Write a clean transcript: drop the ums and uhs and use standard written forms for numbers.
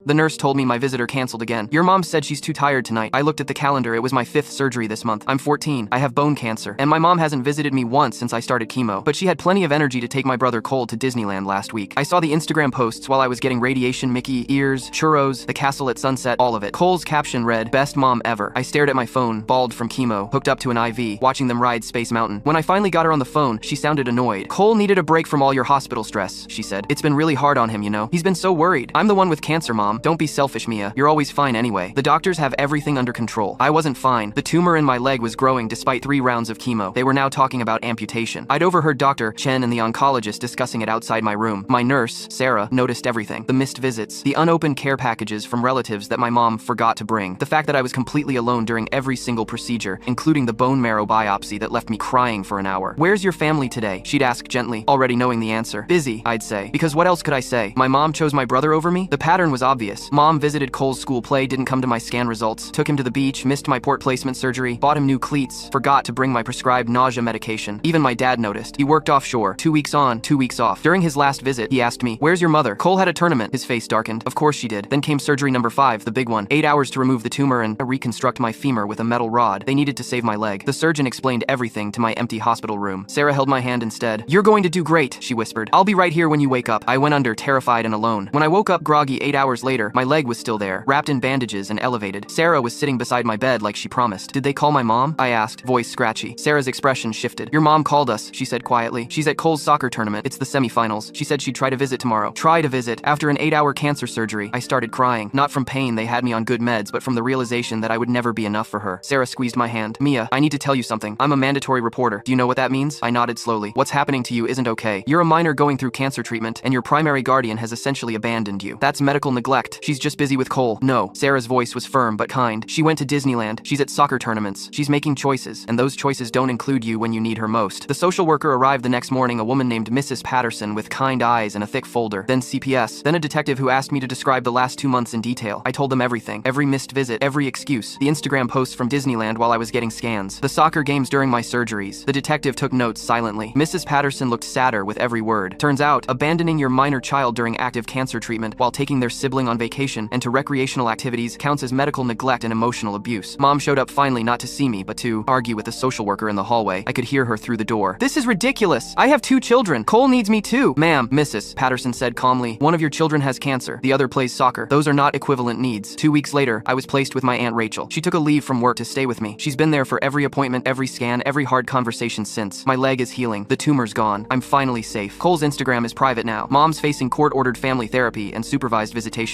The nurse told me my visitor canceled again. Your mom said she's too tired tonight. I looked at the calendar. It was my 5th surgery this month. I'm 14. I have bone cancer. And my mom hasn't visited me once since I started chemo. But she had plenty of energy to take my brother Cole to Disneyland last week. I saw the Instagram posts while I was getting radiation, Mickey ears, churros, the castle at sunset, all of it. Cole's caption read, "Best mom ever." I stared at my phone, bald from chemo, hooked up to an IV, watching them ride Space Mountain. When I finally got her on the phone, she sounded annoyed. "Cole needed a break from all your hospital stress," she said. "It's been really hard on him, you know. He's been so worried. I'm the one with cancer, Mom. Don't be selfish, Mia. You're always fine anyway. The doctors have everything under control." I wasn't fine. The tumor in my leg was growing despite 3 rounds of chemo. They were now talking about amputation. I'd overheard Dr. Chen and the oncologist discussing it outside my room. My nurse, Sarah, noticed everything. The missed visits, the unopened care packages from relatives that my mom forgot to bring, the fact that I was completely alone during every single procedure, including the bone marrow biopsy that left me crying for an hour. "Where's your family today?" she'd ask gently, already knowing the answer. "Busy," I'd say. Because what else could I say? My mom chose my brother over me? The pattern was obvious. Mom visited Cole's school play, didn't come to my scan results, took him to the beach, missed my port placement surgery, bought him new cleats, forgot to bring my prescribed nausea medication. Even my dad noticed. He worked offshore, 2 weeks on, 2 weeks off. During his last visit, he asked me, "Where's your mother?" Cole had a tournament. His face darkened. Of course she did. Then came surgery number 5, the big one. 8 hours to remove the tumor and reconstruct my femur with a metal rod. They needed to save my leg. The surgeon explained everything to my empty hospital room. Sarah held my hand instead. "You're going to do great," she whispered. "I'll be right here when you wake up." I went under, terrified and alone. When I woke up groggy 8 hours later, my leg was still there, wrapped in bandages and elevated. Sarah was sitting beside my bed like she promised. "Did they call my mom?" I asked, voice scratchy. Sarah's expression shifted. "Your mom called us," she said quietly. "She's at Cole's soccer tournament. It's the semifinals. She said she'd try to visit tomorrow." Try to visit. After an 8-hour cancer surgery, I started crying. Not from pain, they had me on good meds, but from the realization that I would never be enough for her. Sarah squeezed my hand. "Mia, I need to tell you something. I'm a mandatory reporter. Do you know what that means?" I nodded slowly. "What's happening to you isn't okay. You're a minor going through cancer treatment, and your primary guardian has essentially abandoned you. That's medical neglect. She's just busy with Cole." "No." Sarah's voice was firm but kind. "She went to Disneyland. She's at soccer tournaments. She's making choices, and those choices don't include you when you need her most." The social worker arrived the next morning, a woman named Mrs. Patterson with kind eyes and a thick folder. Then CPS. Then a detective who asked me to describe the last 2 months in detail. I told them everything. Every missed visit, every excuse. The Instagram posts from Disneyland while I was getting scans. The soccer games during my surgeries. The detective took notes silently. Mrs. Patterson looked sadder with every word. "Turns out, abandoning your minor child during active cancer treatment while taking their sibling on vacation and to recreational activities counts as medical neglect and emotional abuse." Mom showed up finally, not to see me, but to argue with the social worker in the hallway. I could hear her through the door. "This is ridiculous. I have 2 children. Cole needs me too." "Ma'am," Mrs. Patterson said calmly, "one of your children has cancer. The other plays soccer. Those are not equivalent needs." 2 weeks later, I was placed with my Aunt Rachel. She took a leave from work to stay with me. She's been there for every appointment, every scan, every hard conversation since. My leg is healing. The tumor's gone. I'm finally safe. Cole's Instagram is private now. Mom's facing court-ordered family therapy and supervised visitation